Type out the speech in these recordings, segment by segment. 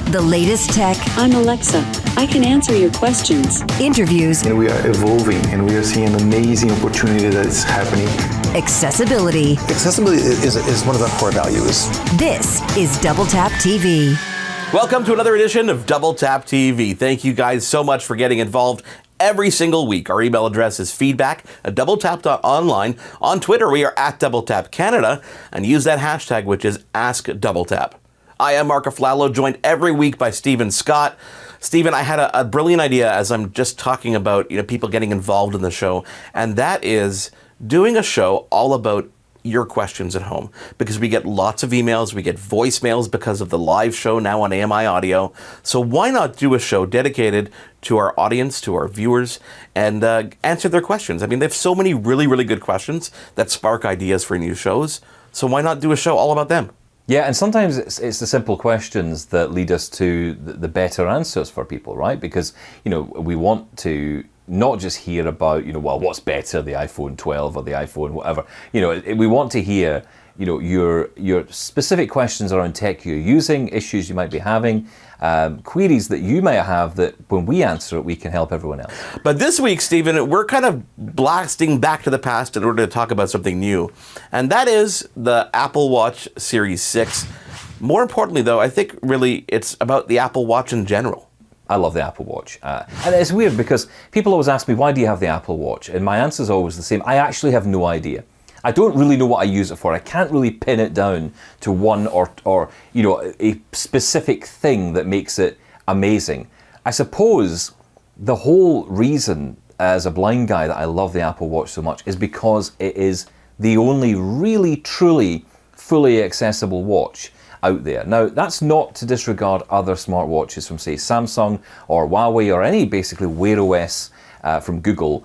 The latest tech. I'm Alexa. I can answer your questions. Interviews. And we are evolving, and we are seeing an amazing opportunity that is happening. Accessibility. Accessibility is one of our core values. This is DoubleTap TV. Welcome to another edition of DoubleTap TV. Thank you guys so much for getting involved every single week. Our email address is feedback@doubletap.online. On Twitter, we are @DoubleTapCanada, and use that hashtag, which is AskDoubleTap. I am Mark AFLALO, joined every week by Stephen Scott. Stephen, I had a brilliant idea as I'm just talking about people getting involved in the show, and that is doing a show all about your questions at home, because we get lots of emails, we get voicemails because of the live show now on AMI Audio. So why not do a show dedicated to our audience, to our viewers, and answer their questions? I mean, they have so many really, really good questions that spark ideas for new shows. So why not do a show all about them? Yeah, and sometimes it's the simple questions that lead us to the better answers for people, right? Because, we want to not just hear about, well, what's better, the iPhone 12 or the iPhone whatever. We want to hear, your specific questions around tech you're using, issues you might be having, queries that you might have that when we answer it, we can help everyone else. But this week, Stephen, we're kind of blasting back to the past in order to talk about something new. And that is the Apple Watch Series 6. More importantly, though, I think really it's about the Apple Watch in general. I love the Apple Watch. And it's weird because people always ask me, why do you have the Apple Watch? And my answer is always the same. I actually have no idea. I don't really know what I use it for. I can't really pin it down to one or a specific thing that makes it amazing. I suppose the whole reason as a blind guy that I love the Apple Watch so much is because it is the only really, truly, fully accessible watch out there. Now, that's not to disregard other smartwatches from, say, Samsung or Huawei or any basically Wear OS from Google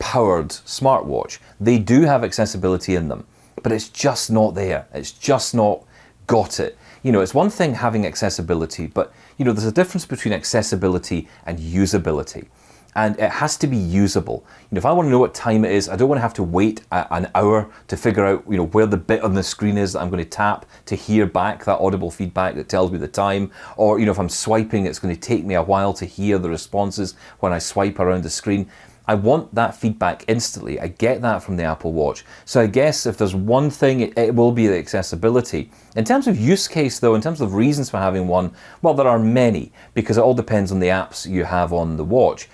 powered smartwatch. They do have accessibility in them, but it's just not there. It's just not got it. It's one thing having accessibility, but there's a difference between accessibility and usability. And it has to be usable. If I want to know what time it is, I don't want to have to wait an hour to figure out where the bit on the screen is that I'm going to tap to hear back that audible feedback that tells me the time. Or if I'm swiping, it's going to take me a while to hear the responses when I swipe around the screen. I want that feedback instantly. I get that from the Apple Watch. So I guess if there's one thing, it will be the accessibility. In terms of use case though, in terms of reasons for having one, well, there are many, because it all depends on the apps you have on the watch.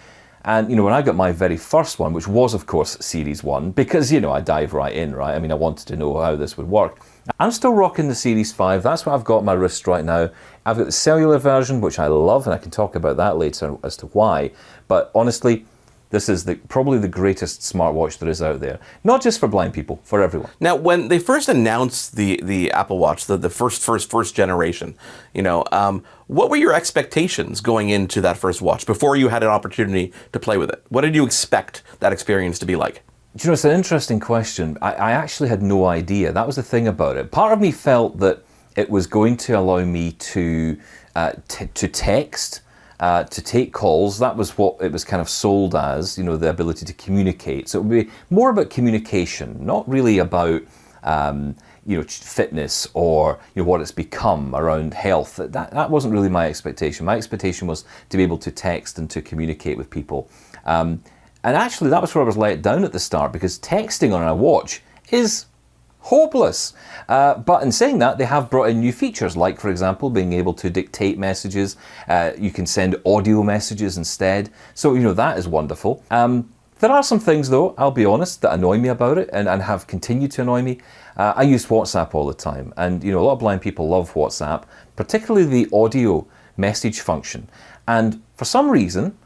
And when I got my very first one, which was of course Series 1, because I dive right in, right? I mean, I wanted to know how this would work. I'm still rocking the Series 5. That's what I've got on my wrist right now. I've got the cellular version, which I love, and I can talk about that later as to why. But honestly, this is probably the greatest smartwatch there is out there. Not just for blind people, for everyone. Now, when they first announced the Apple Watch, the first generation, what were your expectations going into that first watch before you had an opportunity to play with it? What did you expect that experience to be like? It's an interesting question. I actually had no idea. That was the thing about it. Part of me felt that it was going to allow me to text, to take calls. That was what it was kind of sold as, the ability to communicate. So it would be more about communication, not really about fitness or what it's become around health. That wasn't really my expectation. My expectation was to be able to text and to communicate with people. And actually that was where I was let down at the start, because texting on a watch is hopeless. But in saying that, they have brought in new features, like, for example, being able to dictate messages. You can send audio messages instead. So, that is wonderful. There are some things, though, I'll be honest, that annoy me about it and have continued to annoy me. I use WhatsApp all the time. And, a lot of blind people love WhatsApp, particularly the audio message function. And for some reason,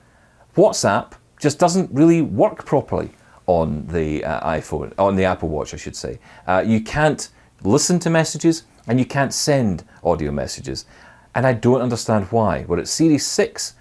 WhatsApp just doesn't really work properly on the iPhone, on the Apple Watch, I should say. You can't listen to messages and you can't send audio messages. And I don't understand why. Well, it's Series 6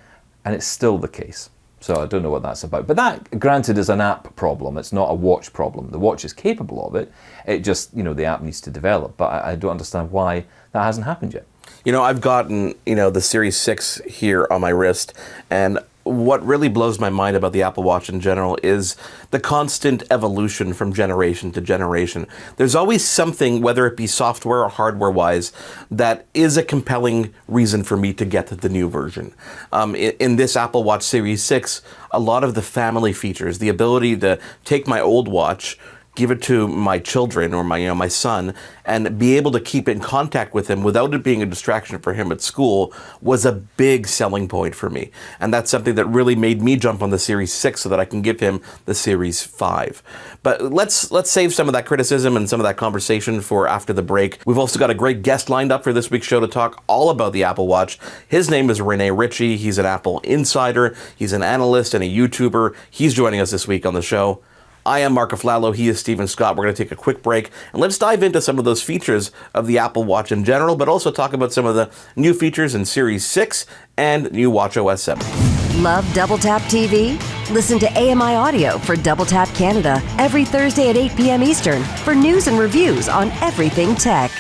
and it's still the case. So I don't know what that's about. But that, granted, is an app problem. It's not a watch problem. The watch is capable of it. It just, the app needs to develop. But I don't understand why that hasn't happened yet. I've gotten, the Series 6 here on my wrist, and what really blows my mind about the Apple Watch in general is the constant evolution from generation to generation. There's always something, whether it be software or hardware-wise, that is a compelling reason for me to get to the new version. In this Apple Watch Series 6, a lot of the family features, the ability to take my old watch, give it to my children or my son, and be able to keep in contact with him without it being a distraction for him at school was a big selling point for me. And that's something that really made me jump on the Series 6 so that I can give him the Series 5. But let's save some of that criticism and some of that conversation for after the break. We've also got a great guest lined up for this week's show to talk all about the Apple Watch. His name is Rene Ritchie. He's an Apple insider. He's an analyst and a YouTuber. He's joining us this week on the show. I am Mark AFLALO, he is Stephen Scott. We're going to take a quick break, and let's dive into some of those features of the Apple Watch in general, but also talk about some of the new features in Series 6 and new watchOS 7. Love Double Tap TV? Listen to AMI Audio for Double Tap Canada every Thursday at 8 p.m. Eastern for news and reviews on everything tech.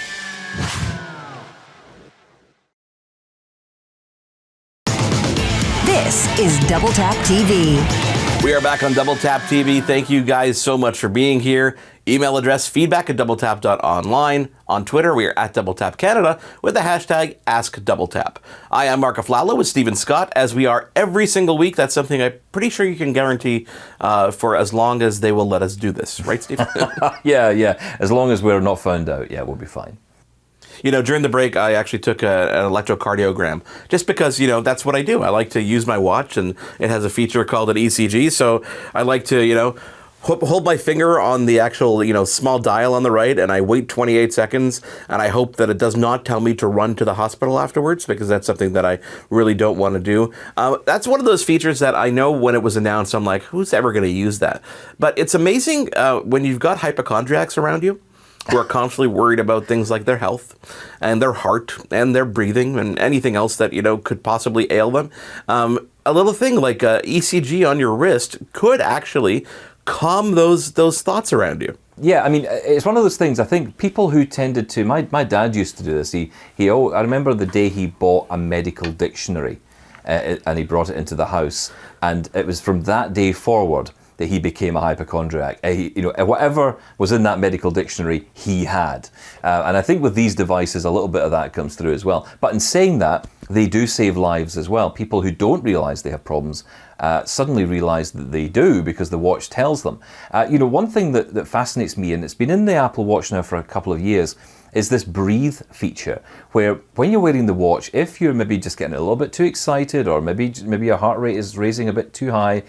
This is Double Tap TV. We are back on Double Tap TV. Thank you guys so much for being here. Email address feedback@doubletap.online. On Twitter, we are at DoubleTap Canada with the hashtag AskDoubleTap. I am Mark AFLALO with Stephen Scott, as we are every single week. That's something I'm pretty sure you can guarantee for as long as they will let us do this. Right, Stephen? Yeah. As long as we're not found out, we'll be fine. You know, during the break, I actually took an electrocardiogram just because, that's what I do. I like to use my watch, and it has a feature called an ECG. So I like to, hold my finger on the actual, small dial on the right, and I wait 28 seconds, and I hope that it does not tell me to run to the hospital afterwards, because that's something that I really don't want to do. That's one of those features that I know when it was announced, I'm like, who's ever going to use that? But it's amazing when you've got hypochondriacs around you, who are constantly worried about things like their health and their heart and their breathing and anything else that, could possibly ail them. A little thing like ECG on your wrist could actually calm those thoughts around you. Yeah, I mean, it's one of those things. I think people who tended to, my dad used to do this. I remember the day he bought a medical dictionary and he brought it into the house. And it was from that day forward that he became a hypochondriac. Whatever was in that medical dictionary, he had. And I think with these devices, a little bit of that comes through as well. But in saying that, they do save lives as well. People who don't realize they have problems suddenly realize that they do because the watch tells them. One thing that fascinates me, and it's been in the Apple Watch now for a couple of years, is this breathe feature, where when you're wearing the watch, if you're maybe just getting a little bit too excited, or maybe your heart rate is raising a bit too high,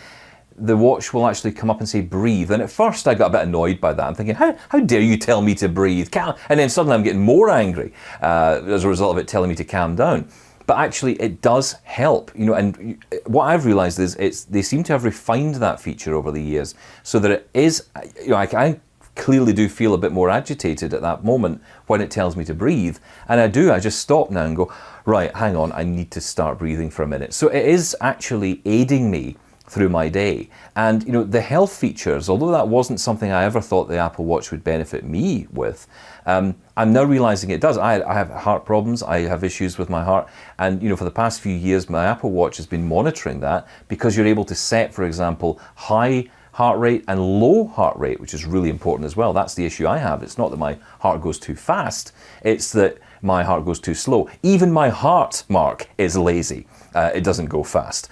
the watch will actually come up and say breathe. And at first I got a bit annoyed by that. I'm thinking, how dare you tell me to breathe? And then suddenly I'm getting more angry as a result of it telling me to calm down. But actually it does help, and what I've realized is they seem to have refined that feature over the years so that it is, I clearly do feel a bit more agitated at that moment when it tells me to breathe. And I just stop now and go, right, hang on, I need to start breathing for a minute. So it is actually aiding me through my day. And the health features, although that wasn't something I ever thought the Apple Watch would benefit me with, I'm now realizing it does. I have heart problems, I have issues with my heart, and for the past few years my Apple Watch has been monitoring that, because you're able to set, for example, high heart rate and low heart rate, which is really important as well. That's the issue I have. It's not that my heart goes too fast, it's that my heart goes too slow. Even my heart, Mark, is lazy. It doesn't go fast.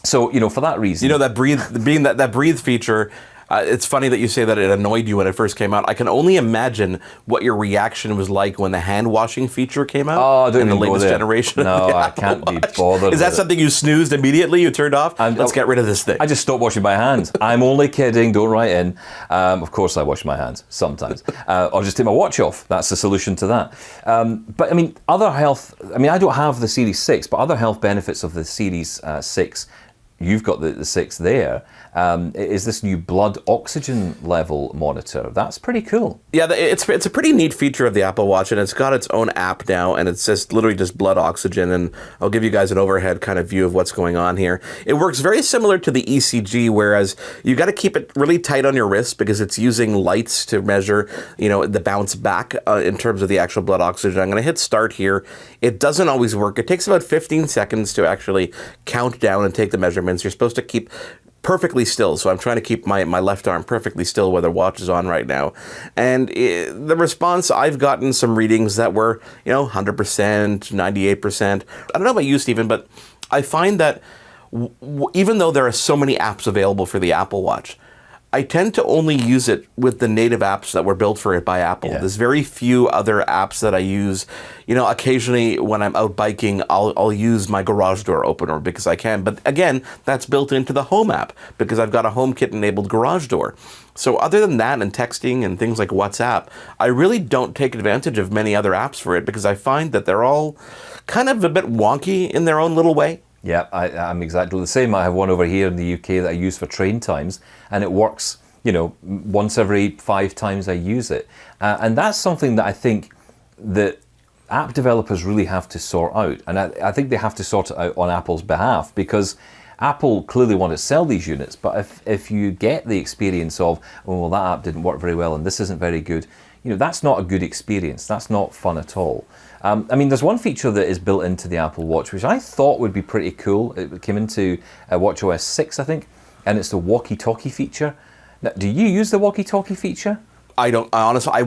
So, for that reason... that breathe feature, it's funny that you say that it annoyed you when it first came out. I can only imagine what your reaction was like when the hand washing feature came out in the latest generation. No, I can't be bothered. Is that something you snoozed immediately? You turned off? Let's get rid of this thing. I just stopped washing my hands. I'm only kidding. Don't write in. Of course I wash my hands sometimes. I'll just take my watch off. That's the solution to that. But I mean, other health... I don't have the Series 6, but other health benefits of the Series 6... you've got the 6 there, is this new blood oxygen level monitor. That's pretty cool. Yeah, it's a pretty neat feature of the Apple Watch, and it's got its own app now, and it's just literally just blood oxygen, and I'll give you guys an overhead kind of view of what's going on here. It works very similar to the ECG, whereas you got to keep it really tight on your wrist because it's using lights to measure, the bounce back in terms of the actual blood oxygen. I'm going to hit start here. It doesn't always work. It takes about 15 seconds to actually count down and take the measurements. You're supposed to keep perfectly still, so I'm trying to keep my left arm perfectly still where the watch is on right now. And the response, I've gotten some readings that were, 100%, 98%. I don't know about you, Stephen, but I find that even though there are so many apps available for the Apple Watch, I tend to only use it with the native apps that were built for it by Apple. Yeah. There's very few other apps that I use. Occasionally when I'm out biking, I'll use my garage door opener because I can. But again, that's built into the Home app because I've got a HomeKit-enabled garage door. So other than that and texting and things like WhatsApp, I really don't take advantage of many other apps for it because I find that they're all kind of a bit wonky in their own little way. Yeah, I'm exactly the same. I have one over here in the UK that I use for train times, and it works, once every 5 times I use it. And that's something that I think that app developers really have to sort out. And I think they have to sort it out on Apple's behalf because Apple clearly want to sell these units, but if you get the experience of, well, that app didn't work very well and this isn't very good, that's not a good experience. That's not fun at all. There's one feature that is built into the Apple Watch, which I thought would be pretty cool. It came into watchOS 6, I think, and it's the walkie-talkie feature. Now, do you use the walkie-talkie feature? I don't. Honestly, I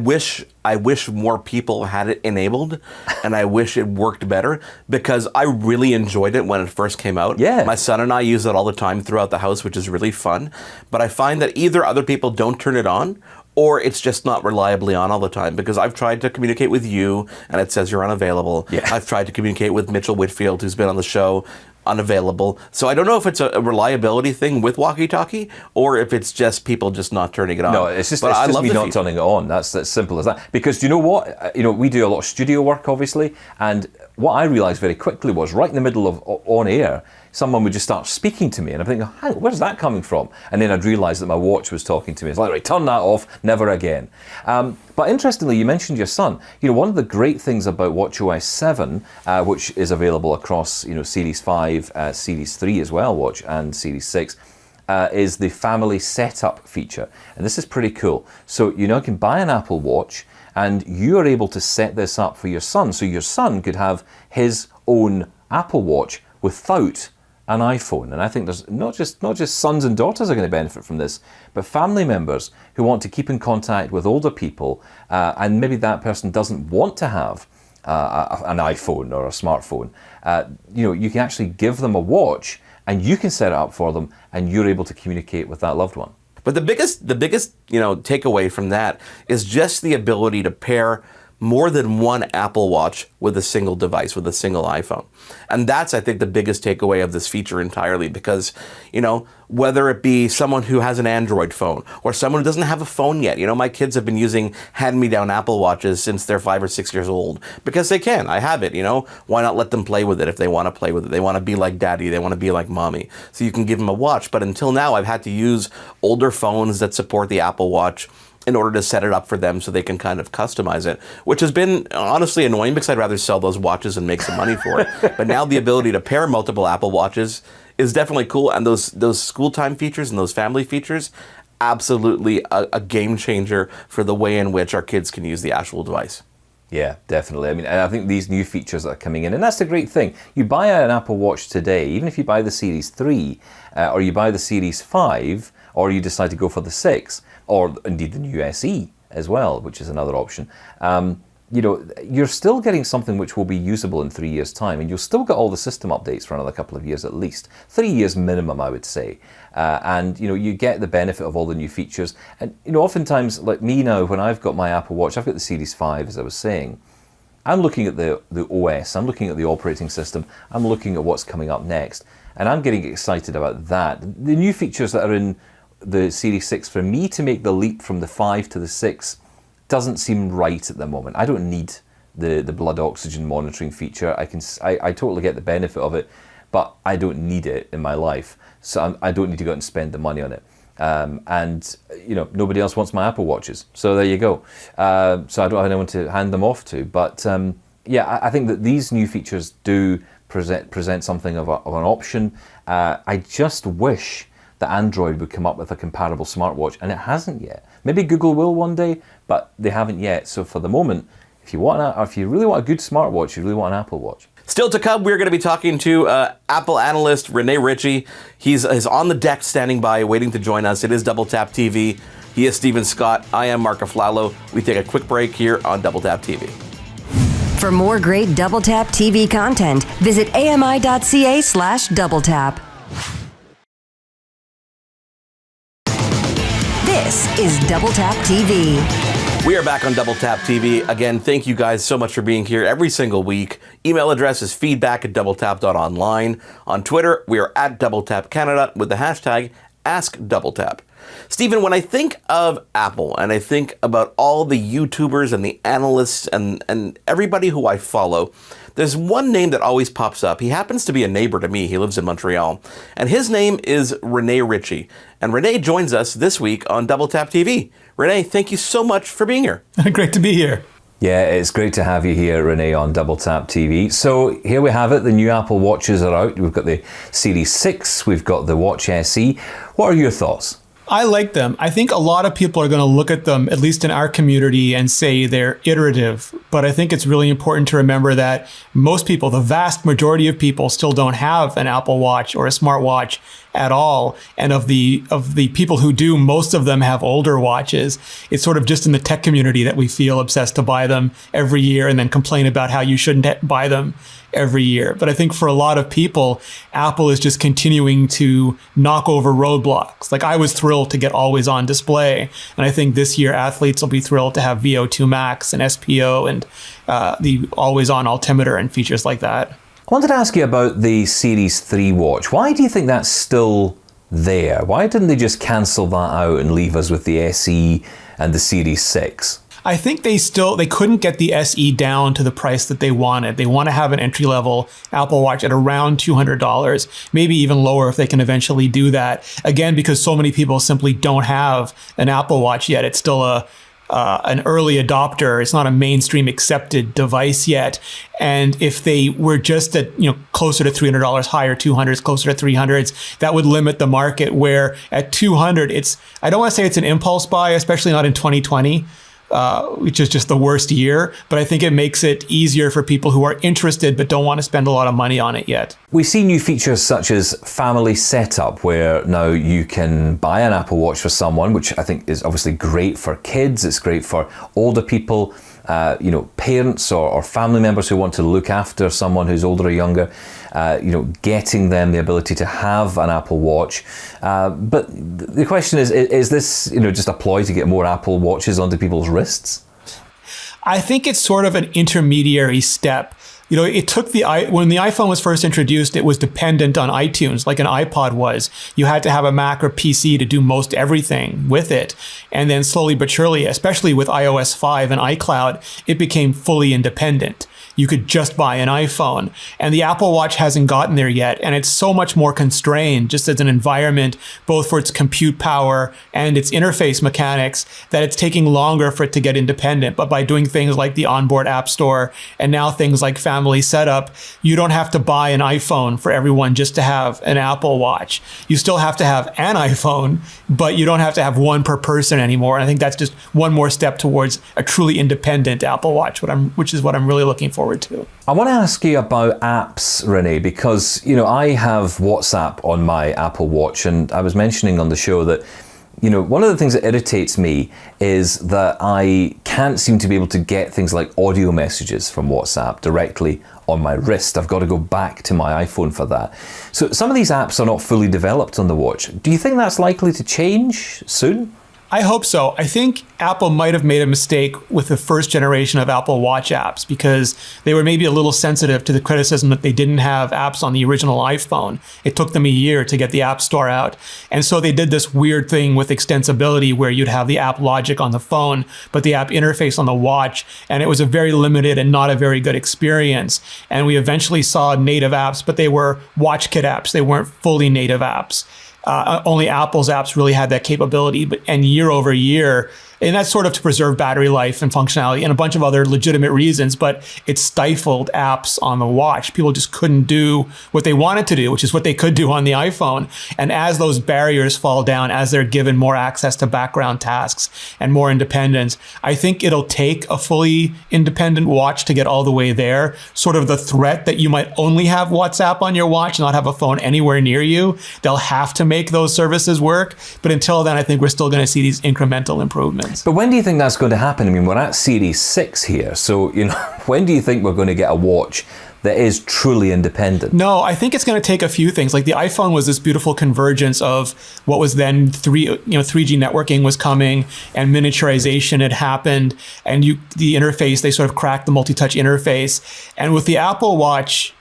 wish more people had it enabled, and I wish it worked better because I really enjoyed it when it first came out. Yeah. My son and I use it all the time throughout the house, which is really fun. But I find that either other people don't turn it on, or it's just not reliably on all the time because I've tried to communicate with you and it says you're unavailable. Yeah. I've tried to communicate with Mitchell Whitfield, who's been on the show, unavailable. So I don't know if it's a reliability thing with walkie-talkie or if it's just people just not turning it on. No, it's just me not turning it on. That's as simple as that. Because do you know what? We do a lot of studio work, obviously, and what I realised very quickly was right in the middle of on air, someone would just start speaking to me, and I'm thinking, where's that coming from? And then I'd realise that my watch was talking to me. It's like, right, turn that off, never again. But interestingly, you mentioned your son. One of the great things about watchOS 7, which is available across Series 5, Series 3 as well, Watch, and Series 6, is the family setup feature. And this is pretty cool. So you can buy an Apple Watch, and you are able to set this up for your son. So your son could have his own Apple Watch without an iPhone. And I think there's not just sons and daughters are going to benefit from this, but family members who want to keep in contact with older people, and maybe that person doesn't want to have an iPhone or a smartphone. You can actually give them a watch, and you can set it up for them, and you're able to communicate with that loved one. But the biggest takeaway from that is just the ability to pair more than one Apple Watch with a single device, with a single iPhone. And that's, I think, the biggest takeaway of this feature entirely because, whether it be someone who has an Android phone or someone who doesn't have a phone yet. My kids have been using hand-me-down Apple Watches since they're 5 or 6 years old because they can. I have it, Why not let them play with it if they want to play with it? They want to be like daddy. They want to be like mommy. So you can give them a watch. But until now, I've had to use older phones that support the Apple Watch in order to set it up for them so they can kind of customize it, which has been honestly annoying because I'd rather sell those watches and make some money for it. But now the ability to pair multiple Apple Watches is definitely cool, and those school time features and those family features, absolutely a game changer for the way in which our kids can use the actual device. Yeah, definitely. And I think these new features that are coming in, and that's the great thing. You buy an Apple Watch today, even if you buy the Series 3, or you buy the Series 5, or you decide to go for the 6, or indeed the new SE as well, which is another option. You're still getting something which will be usable in 3 years' time, and you'll still get all the system updates for another couple of years at least. 3 years minimum, I would say. And you get the benefit of all the new features. And oftentimes, like me now, when I've got my Apple Watch, I've got the Series 5, as I was saying. I'm looking at the OS, I'm looking at the operating system, I'm looking at what's coming up next, and I'm getting excited about that. The new features that are in the Series 6, for me to make the leap from the 5 to the 6 doesn't seem right at the moment. I don't need the blood oxygen monitoring feature. I totally get the benefit of it, but I don't need it in my life, so I don't need to go out and spend the money on it. And you know, nobody else wants my Apple Watches, so there you go. So I don't have anyone to hand them off to. But yeah, I think that these new features do present something of an option. I just wish that Android would come up with a comparable smartwatch, and it hasn't yet. Maybe Google will one day, but they haven't yet. So for the moment, if you really want a good smartwatch, you really want an Apple Watch. Still to come, we're going to be talking to Apple analyst Rene Ritchie. He's on the deck, standing by, waiting to join us. It is Double Tap TV. He is Stephen Scott. I am Mark AFLALO. We take a quick break here on Double Tap TV. For more great Double Tap TV content, visit AMI.CA/DoubleTap. This is Double Tap TV. We are back on Double Tap TV. Again, thank you guys so much for being here every single week. Email address is feedback@doubletap.online. On Twitter, we are @DoubleTapCanada with the hashtag AskDoubleTap. Stephen, when I think of Apple and I think about all the YouTubers and the analysts and everybody who I follow, there's one name that always pops up. He happens to be a neighbor to me. He lives in Montreal. And his name is Rene Ritchie. And Rene joins us this week on Double Tap TV. Rene, thank you so much for being here. Great to be here. Yeah, it's great to have you here, Rene, on Double Tap TV. So here we have it. The new Apple Watches are out. We've got the Series 6. We've got the Watch SE. What are your thoughts? I like them. I think a lot of people are going to look at them, at least in our community, and say they're iterative. But I think it's really important to remember that most people, the vast majority of people, still don't have an Apple Watch or a smartwatch at all. And of the people who do, most of them have older watches. It's sort of just in the tech community that we feel obsessed to buy them every year and then complain about how you shouldn't buy them every year. But I think for a lot of people, Apple is just continuing to knock over roadblocks. Like, I was thrilled to get always on display. And I think this year athletes will be thrilled to have VO2 Max and SPO and the always on altimeter and features like that. I wanted to ask you about the Series 3 watch. Why do you think that's still there? Why didn't they just cancel that out and leave us with the SE and the Series 6? I think they couldn't get the SE down to the price that they wanted. They want to have an entry-level Apple Watch at around $200, maybe even lower if they can eventually do that. Again, because so many people simply don't have an Apple Watch yet. It's still an early adopter. It's not a mainstream accepted device yet. And if they were just at, closer to $300, higher 200s, closer to 300s, that would limit the market. Where at 200, I don't want to say it's an impulse buy, especially not in 2020. Which is just the worst year, but I think it makes it easier for people who are interested but don't want to spend a lot of money on it yet. We see new features such as family setup, where now you can buy an Apple Watch for someone, which I think is obviously great for kids. It's great for older people, parents or family members who want to look after someone who's older or younger. Getting them the ability to have an Apple Watch. But the question is this, just a ploy to get more Apple Watches onto people's wrists? I think it's sort of an intermediary step. It took when the iPhone was first introduced, it was dependent on iTunes, like an iPod was. You had to have a Mac or PC to do most everything with it. And then slowly but surely, especially with iOS 5 and iCloud, it became fully independent. You could just buy an iPhone. And the Apple Watch hasn't gotten there yet. And it's so much more constrained just as an environment, both for its compute power and its interface mechanics, that it's taking longer for it to get independent. But by doing things like the onboard app store and now things like family setup, you don't have to buy an iPhone for everyone just to have an Apple Watch. You still have to have an iPhone, but you don't have to have one per person anymore. And I think that's just one more step towards a truly independent Apple Watch, which is what I'm really looking forward to. I want to ask you about apps, Rene, because I have WhatsApp on my Apple Watch, and I was mentioning on the show that one of the things that irritates me is that I can't seem to be able to get things like audio messages from WhatsApp directly on my wrist. I've got to go back to my iPhone for that. So some of these apps are not fully developed on the watch. Do you think that's likely to change soon? I hope so. I think Apple might have made a mistake with the first generation of Apple Watch apps because they were maybe a little sensitive to the criticism that they didn't have apps on the original iPhone. It took them a year to get the App Store out. And so they did this weird thing with extensibility where you'd have the app logic on the phone, but the app interface on the watch. And it was a very limited and not a very good experience. And we eventually saw native apps, but they were WatchKit apps. They weren't fully native apps. Only Apple's apps really had that capability, and year over year, and that's sort of to preserve battery life and functionality and a bunch of other legitimate reasons, but it stifled apps on the watch. People just couldn't do what they wanted to do, which is what they could do on the iPhone. And as those barriers fall down, as they're given more access to background tasks and more independence, I think it'll take a fully independent watch to get all the way there. Sort of the threat that you might only have WhatsApp on your watch, not have a phone anywhere near you. They'll have to make those services work. But until then, I think we're still going to see these incremental improvements. But when do you think that's going to happen? I mean, we're at Series 6 here, so, when do you think we're going to get a watch that is truly independent? No, I think it's going to take a few things. Like the iPhone was this beautiful convergence of what was then 3G networking was coming and miniaturization had happened, and the interface, they sort of cracked the multi-touch interface. And with the Apple Watch,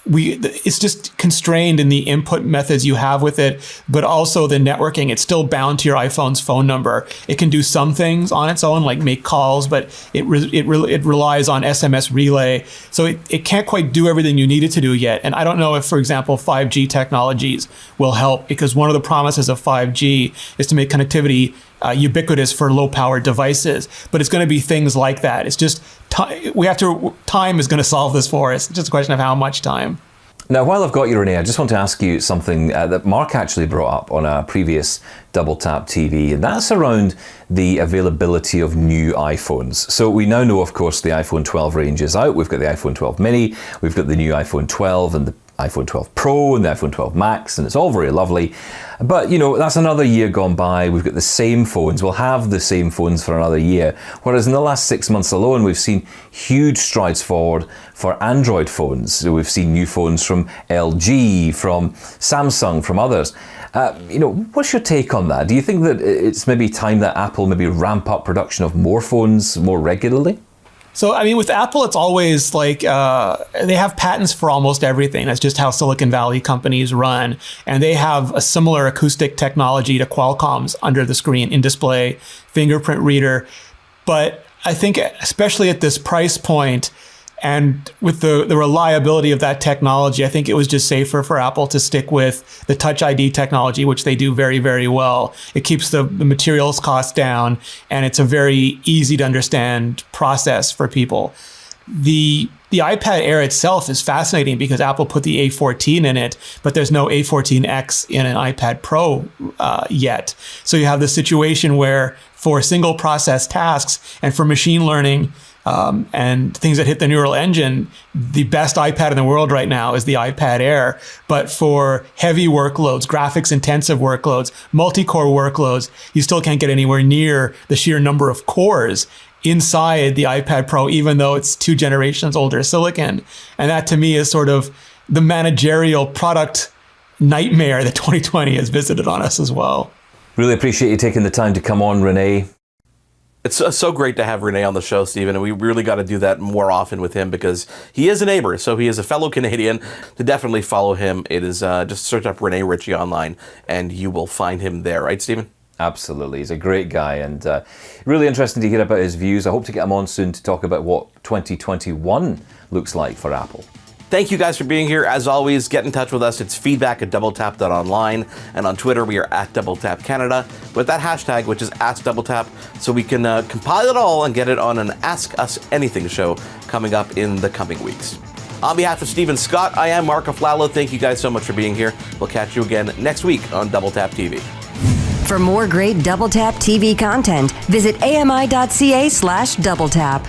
it's just constrained in the input methods you have with it, but also the networking. It's still bound to your iPhone's phone number. It can do some things on its own, like make calls, but it relies on SMS relay. So it can't quite do everything you need it to do yet. And I don't know if, for example, 5G technologies will help, because one of the promises of 5G is to make connectivity ubiquitous for low-powered devices, but it's going to be things like that. It's just time is going to solve this for us. It's just a question of how much time. Now, while I've got you, Renee, I just want to ask you something that Mark actually brought up on a previous Double Tap TV, and that's around the availability of new iPhones. So we now know, of course, the iPhone 12 range is out. We've got the iPhone 12 mini, we've got the new iPhone 12 and the iPhone 12 Pro and the iPhone 12 Max, and it's all very lovely. But, that's another year gone by. We've got the same phones. We'll have the same phones for another year. Whereas in the last 6 months alone, we've seen huge strides forward for Android phones. So we've seen new phones from LG, from Samsung, from others. What's your take on that? Do you think that it's maybe time that Apple maybe ramp up production of more phones more regularly? So, I mean, with Apple, it's always like they have patents for almost everything. That's just how Silicon Valley companies run. And they have a similar acoustic technology to Qualcomm's under the screen, in-display, fingerprint reader. But I think especially at this price point and with the reliability of that technology, I think it was just safer for Apple to stick with the Touch ID technology, which they do very, very well. It keeps the materials cost down, and it's a very easy to understand process for people. The iPad Air itself is fascinating because Apple put the A14 in it, but there's no A14X in an iPad Pro yet. So you have the situation where for single process tasks and for machine learning, and things that hit the neural engine, the best iPad in the world right now is the iPad Air. But for heavy workloads, graphics intensive workloads, multi-core workloads, you still can't get anywhere near the sheer number of cores inside the iPad Pro, even though it's 2 generations older silicon. And that to me is sort of the managerial product nightmare that 2020 has visited on us as well. Really appreciate you taking the time to come on, Renee. It's so great to have Renee on the show, Stephen, and we really got to do that more often with him because he is a neighbor, so he is a fellow Canadian. To definitely follow him, it is just search up Renee Ritchie online, and you will find him there, right, Stephen? Absolutely. He's a great guy, and really interesting to hear about his views. I hope to get him on soon to talk about what 2021 looks like for Apple. Thank you guys for being here. As always, get in touch with us. It's feedback@doubletap.online, and on Twitter we are @DoubleTapCanada with that hashtag, which is #DoubleTap, so we can compile it all and get it on an Ask Us Anything show coming up in the coming weeks. On behalf of Stephen Scott, I am Mark AFLALO. Thank you guys so much for being here. We'll catch you again next week on Double Tap TV. For more great Double Tap TV content, visit AMI.CA/DoubleTap.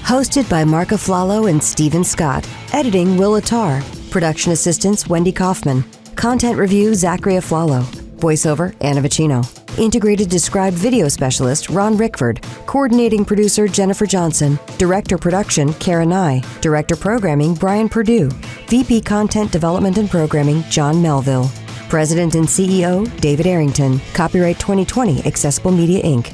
Hosted by Mark AFLALO and Stephen Scott. Editing Will Attar. Production assistants Wendy KAUFMAN. Content review Zachary AFLALO. Voiceover Anna Vicino. Integrated Described Video Specialist Ron Rickford. Coordinating Producer Jennifer Johnson. Director Production Kara Nye. Director Programming Brian Perdue. VP Content Development and Programming John Melville. President and CEO, David Errington. Copyright 2020, Accessible Media, Inc.